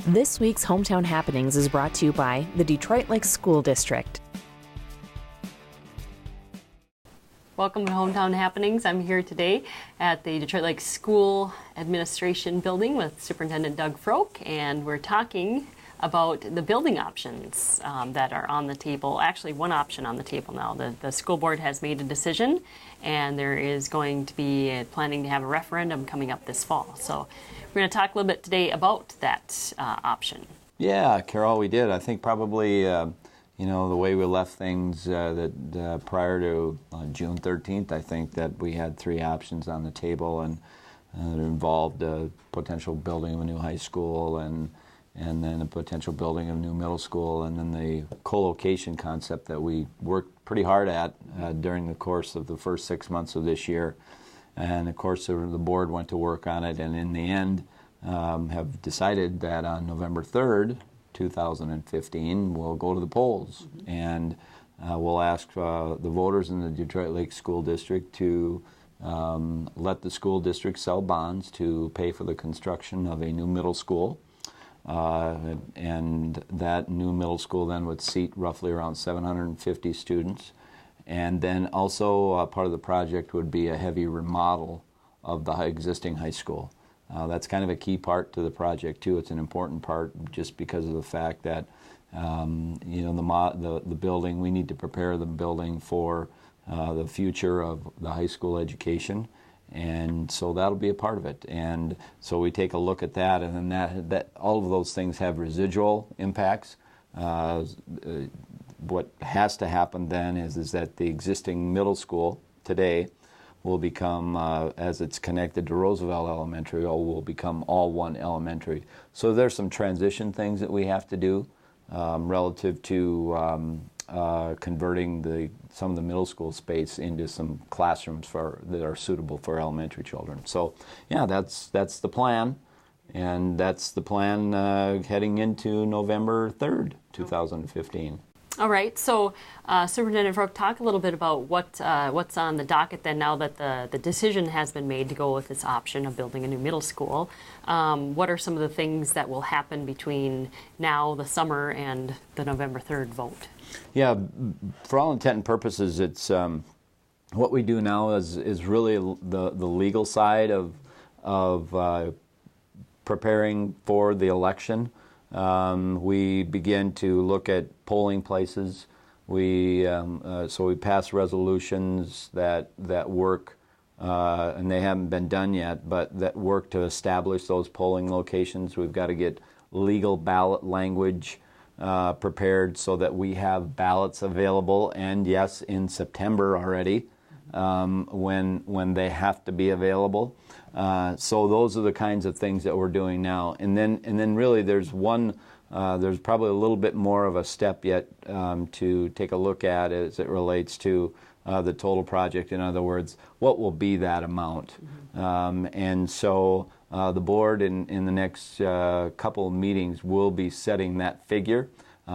This week's Hometown Happenings is brought to you by the Detroit Lakes School District. Welcome to Hometown Happenings. I'm here today at the Detroit Lakes School Administration Building with Superintendent Doug Froke, and we're talking about the building options that are on the table. Actually, one option on the table now. The school board has made a decision, and there is going to be planning to have a referendum coming up this fall. So we're going to talk a little bit today about that option. Yeah, Carol, we did. I think probably, the way we left things prior to June 13th, I think that we had three options on the table, and it involved potential building of a new high school and then a potential building of a new middle school, and then the co-location concept that we worked pretty hard at during the course of the first 6 months of this year. And of course, the board went to work on it, and in the end have decided that on November 3rd, 2015, we'll go to the polls, and we'll ask the voters in the Detroit Lakes School District to let the school district sell bonds to pay for the construction of a new middle school. And that new middle school then would seat roughly around 750 students. And then also part of the project would be a heavy remodel of the existing high school. That's kind of a key part to the project too. It's an important part just because of the fact that the building, we need to prepare the building for the future of the high school education. And so that'll be a part of it. And so we take a look at that, and then that all of those things have residual impacts. What has to happen then is that the existing middle school today will become, as it's connected to Roosevelt Elementary, will become all one elementary. So there's some transition things that we have to do relative to converting some of the middle school space into some classrooms that are suitable for elementary children. So yeah, that's the plan. And that's the plan heading into November 3rd, 2015. All right, so Superintendent Froke, talk a little bit about what's on the docket then now that the decision has been made to go with this option of building a new middle school. What are some of the things that will happen between now, the summer, and the November 3rd vote? Yeah, for all intent and purposes, it's what we do now is really the legal side of preparing for the election. We begin to look at polling places. So we pass resolutions that work, and they haven't been done yet, but that work to establish those polling locations. We've got to get legal ballot language prepared so that we have ballots available, and yes, in September already, when they have to be available. So those are the kinds of things that we're doing now. And then really there's probably a little bit more of a step yet to take a look at as it relates to the total project. In other words, what will be that amount? Mm-hmm. And so the board in the next couple of meetings will be setting that figure.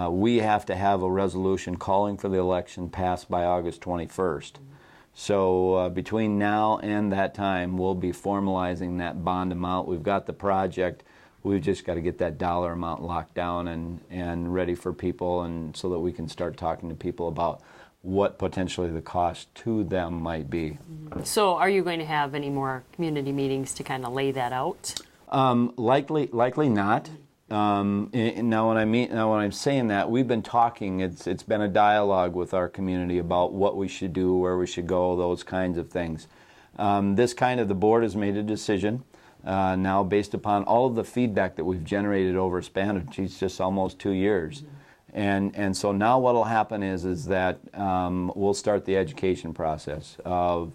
We have to have a resolution calling for the election passed by August 21st. Mm-hmm. So between now and that time, we'll be formalizing that bond amount. We've got the project. We've just got to get that dollar amount locked down and ready for people, and so that we can start talking to people about what potentially the cost to them might be. So are you going to have any more community meetings to kind of lay that out? Likely not. Now when I'm saying that, we've been talking, it's been a dialogue with our community about what we should do, where we should go, those kinds of things. The board has made a decision now based upon all of the feedback that we've generated over a span of just almost 2 years. Mm-hmm. And so now what will happen is that we'll start the education process of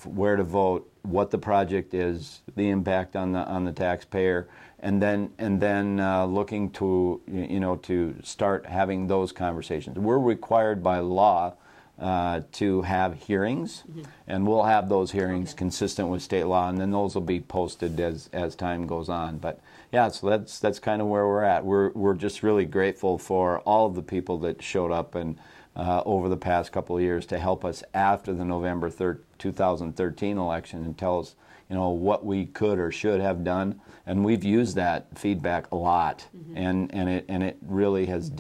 where to vote, what the project is, the impact on the taxpayer, and then looking to start having those conversations. We're required by law to have hearings, mm-hmm. and we'll have those hearings consistent with state law, and then those will be posted as time goes on. But yeah, so that's kind of where we're at. We're just really grateful for all of the people that showed up and over the past couple of years to help us after the November 3rd, 2013 election and tell us, what we could or should have done, and we've used that feedback a lot, and it really has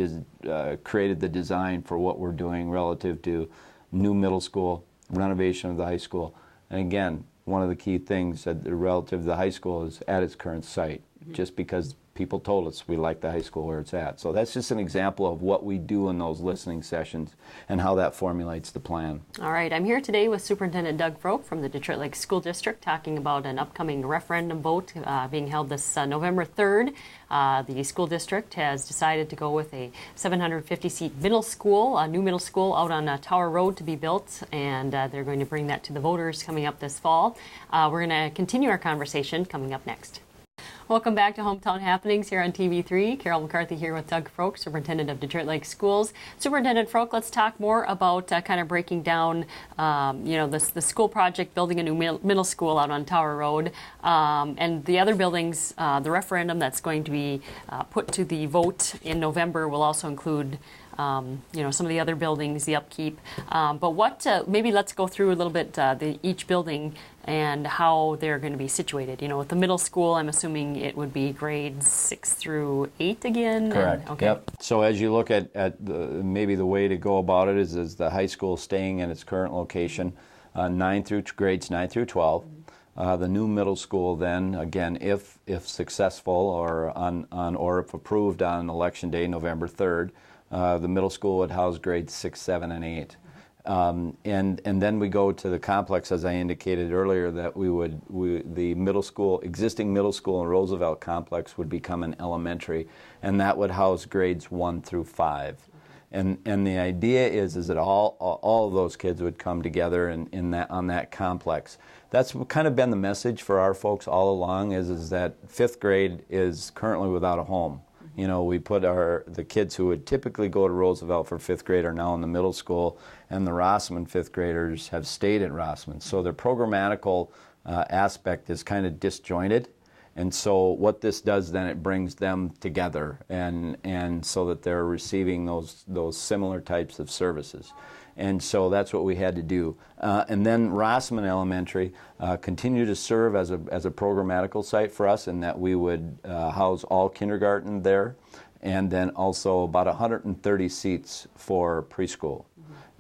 created the design for what we're doing relative to new middle school, renovation of the high school, and again, one of the key things that relative to the high school is at its current site, just because people told us we like the high school where it's at. So that's just an example of what we do in those listening sessions and how that formulates the plan. All right, I'm here today with Superintendent Doug Froke from the Detroit Lakes School District talking about an upcoming referendum vote being held this November 3rd. The school district has decided to go with a 750-seat middle school, a new middle school out on Tower Road to be built, and they're going to bring that to the voters coming up this fall. We're going to continue our conversation coming up next. Welcome back to Hometown Happenings here on TV3. Carol McCarthy here with Doug Froke, Superintendent of Detroit Lakes Schools. Superintendent Froke, let's talk more about kind of breaking down, the school project, building a new middle school out on Tower Road, and the other buildings. The referendum that's going to be put to the vote in November will also include some of the other buildings, the upkeep. But maybe let's go through a little bit each building and how they're going to be situated. With the middle school, I'm assuming it would be grades 6 through 8 again? Correct. Okay. Yep. So as you look at maybe the way to go about it is the high school staying in its current location, grades 9 through 12. The new middle school then, again, if successful or or if approved on election day, November 3rd, the middle school would house grades 6, 7, and 8. And then we go to the complex, as I indicated earlier, that the existing middle school and Roosevelt complex would become an elementary, and that would house grades 1 through 5. And the idea is that all of those kids would come together on that complex. That's kind of been the message for our folks all along is that 5th grade is currently without a home. We put the kids who would typically go to Roosevelt for 5th grade are now in the middle school, and the Rossman 5th graders have stayed at Rossman. So their programmatical aspect is kind of disjointed. And so what this does then, it brings them together and so that they're receiving those similar types of services. And so that's what we had to do. And then Rossman Elementary continued to serve as a programmatical site for us, in that we would house all kindergarten there, and then also about 130 seats for preschool.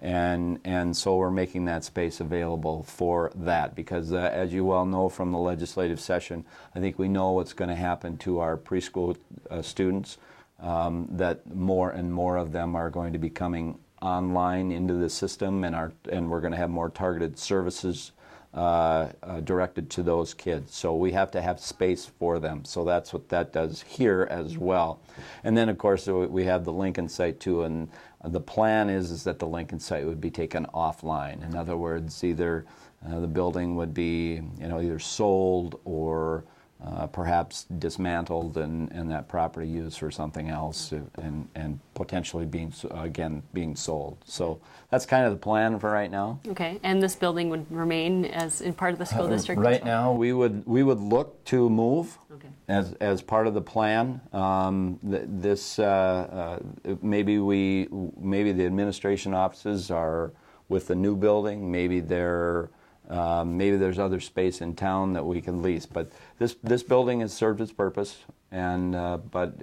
And so we're making that space available for that because, as you well know from the legislative session, I think we know what's going to happen to our preschool students, that more and more of them are going to be coming online into the system, and we're going to have more targeted services directed to those kids. So we have to have space for them. So that's what that does here as well. And then, of course, we have the Lincoln site too, and the plan is that the Lincoln site would be taken offline. In other words, either the building would be either sold or perhaps dismantled and that property used for something else and potentially being sold. So that's kind of the plan for right now. Okay, and this building would remain as in part of the school district? Right now, we would look to move as part of the plan. Maybe the administration offices are with the new building. Maybe there's other space in town that we can lease, but this building has served its purpose, and but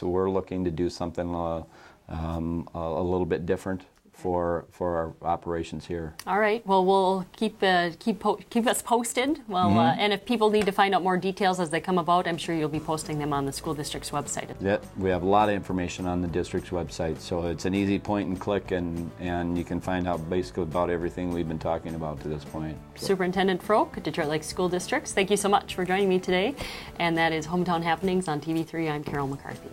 we're looking to do something a little bit different for our operations here. All right. Well, we'll keep us posted. Well, and if people need to find out more details as they come about, I'm sure you'll be posting them on the school district's website. Yeah, we have a lot of information on the district's website, so it's an easy point and click, and you can find out basically about everything we've been talking about to this point. So. Superintendent Froke, Detroit Lakes School Districts, thank you so much for joining me today. And that is Hometown Happenings on TV3. I'm Carol McCarthy.